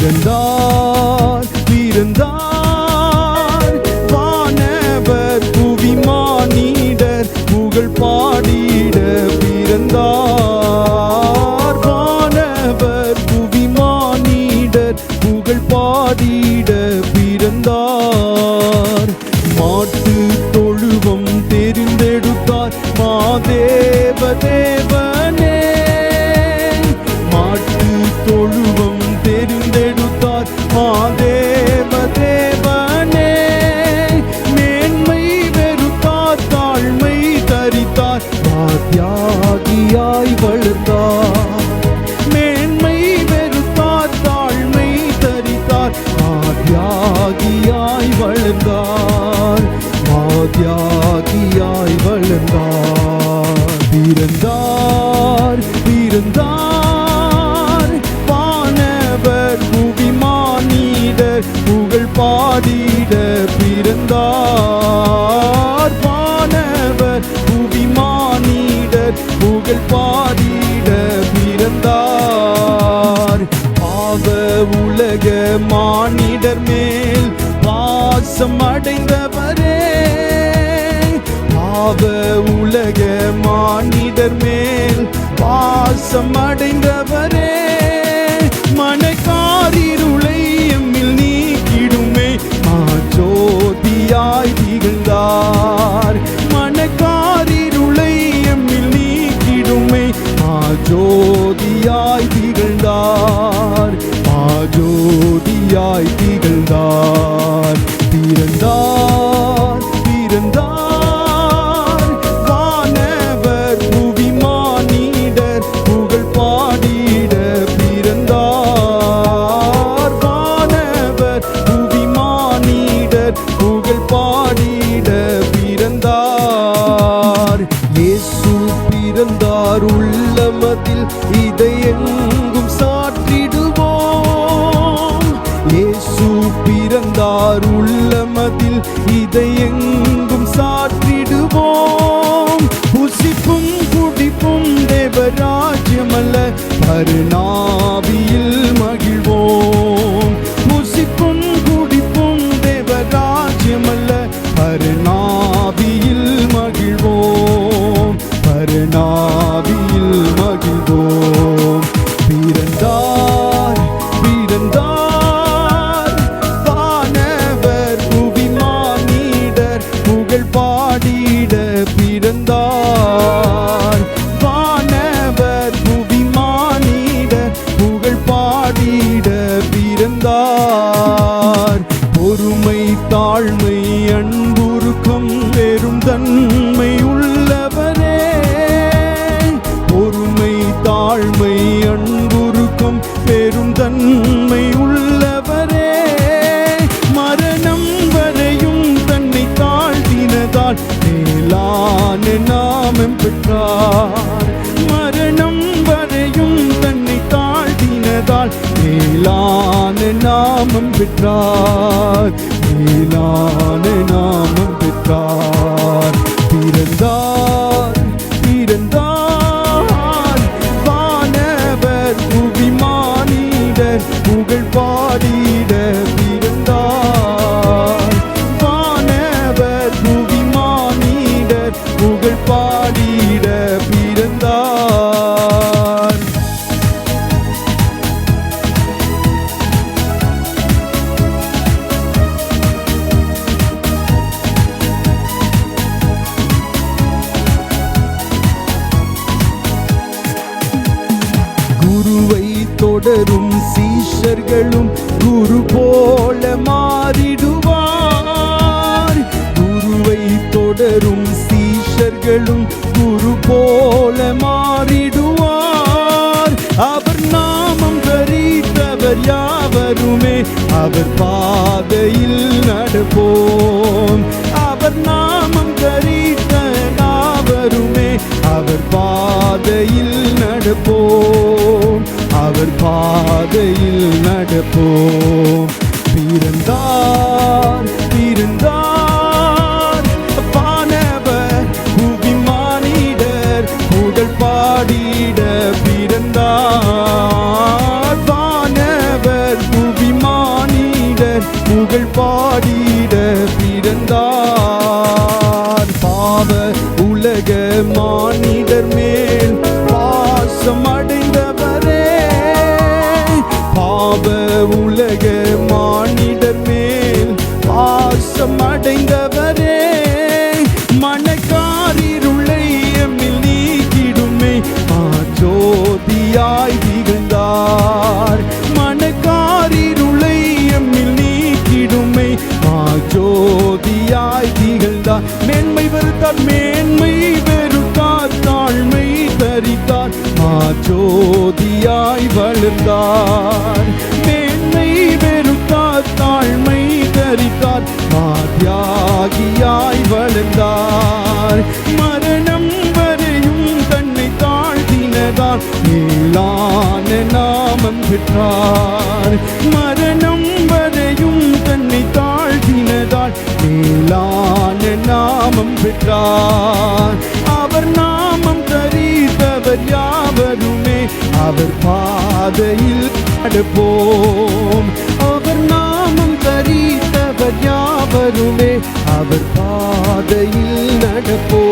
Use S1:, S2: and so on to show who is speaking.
S1: பிறந்தார் பிறந்தார் வானவர் புவி மானிடர் புகழ் பாடிட பிறந்தார் வானவர் புவி மானிடர் புகழ் பாடிட பிறந்தார் மாட்டு தொழுவம் தெரிந்தெடுத்தார் மாதேவ தேவனே மாட்டு தொழுவம் தெரிந்தெடுத்தார் மாதேவ தேவனே மேன்மை வெறுத்தார் தாழ்மை தரித்தார் தியாகியாய் வளர்ந்தார் மேன்மை வெறுத்தார் தாழ்மை தரித்தார் தியாகியாய் வளர்ந்தார் தியாகியாய் வளர்ந்தார் பிறந்தார் பிறந்தார் வானவர் புவி மானிடர் புகழ் பாடிட பிறந்தார் வானவர் புவி மானிடர் புகழ் பாடிட பிறந்தார் பாவ உலக மானிடர் மேல் பாசம் அடைந்தவரே பாவ உலக மானிடர் மேல் பாசம் அடைந்தவரே மனக்காரிருளை எம்மில் நீக்கிடுமே ஜோதியாய் திகழ்ந்தார் மனக்காரிருளை எம்மில் நீக்கிடுமே ஜோதியாய் திகழ்ந்தார் ஜோதியாய் திகழ்ந்தார் பிறந்தார் பிறந்தார் வானவர் புவி மானிடர் புகழ் பாடிட பிறந்தார் வானவர் புவி மானிடர் புகழ் பாடிட பிறந்தார் இயேசு பிறந்தார் உள்ளமதில் இதை எங்கும் சாற்றிடுவோம் இயேசு பிறந்தார் உள்ளமதில் இதை எங்கும் சாற்றிடுவோம் புசிப்பும் குடிப்பும் தேவராஜ்யமல்ல பரிணாவியில் மகிழ்வோம் புசிப்பும் குடிப்பும் தேவராஜ்யமல்ல பரிணாவியில் மகிழ்வோம் பரிணாவியில் மகிழ்வோம் பிறந்தார் பிறந்தார் வானவர் புவி மானிடர் புகழ் பாடிட பிறந்தார் வானவர் புவி மானிடர் புகழ் பாடிட பிறந்தார் பொறுமை தாழ்மை அன்புருக்கம் பெரும் தன்மை உள்ளவரே பொறுமை தாழ்மை அன்புருக்கம் பெரும் தன்மை உள்ளவரே மரணம் வரையும் தன்னை தாழ்த்தினதால் மேலான நாமம் பெற்றார் மரணம் வரையும் தன்னை தாழ்த்தினதால் மேலான நாமம் பெற்றார் மேலான நாமம் பெற்றார் பிறந்தார் பிறந்தார் வானவர் புவி மானிடர் புகழ் பாடிட பிறந்தார் வானவர் புவி மானிடர் புகழ் பாடிட பிறந்தார் குருவை தொடரும் சீஷர்களும் குரு போல மாறிடுவார் குருவை தொடரும் சீஷர்களும் குரு போல மாறிடுவார் அவர் நாமம் தரித்தவர் யாவருமே அவர் பாதையில் நடப்போம் அவர் நாமம் தரித்த யாவருமே அவர் பாதையில் நடப்போம் அவர் பாதையில் நடப்போம் பிறந்தார் பிறந்தார் வானவர் புவி மானிடர் புகழ் பாடிட பிறந்தார் வானவர் புவி புகழ் பாடிட பிறந்தார். பாவ உலக மானிடர் மேல் பாசம் அடைந்தவரே, பாவ உலக மானிடர் மேல் பாசம் அடைந்தவரே, மனக்காரிருளை எம்மில் நீக்கிடுமே ஜோதியாய் திகழ்ந்தார். மனக்காரிருளை எம்மில் நீக்கிடுமே ஜோதியாய் திகழ்ந்தார். மேன்மை வெறுத்தார், மேன்மை வெறுத்தார், தாழ்மை தரித்தார், ஜோதியாய் வளர்ந்தார். மேன்மை வெறுத்தார், தாழ்மை தரித்தார், தியாகியாய் வளர்ந்தார். மரணம் வரையும் தன்னை தாழ்த்தினதால் மேலான நாமம் பெற்றார். மரணம் வரையும் தன்னை தாழ்த்தினதால் மேலான நாமம் பெற்றார். அவர் நாமம் தரித்தவர் யாவருமே அவர் பாதையில் நடப்போம். அவர் நாமம் தரித்தவர் யாவருமே அவர் பாதையில் நடப்போம்.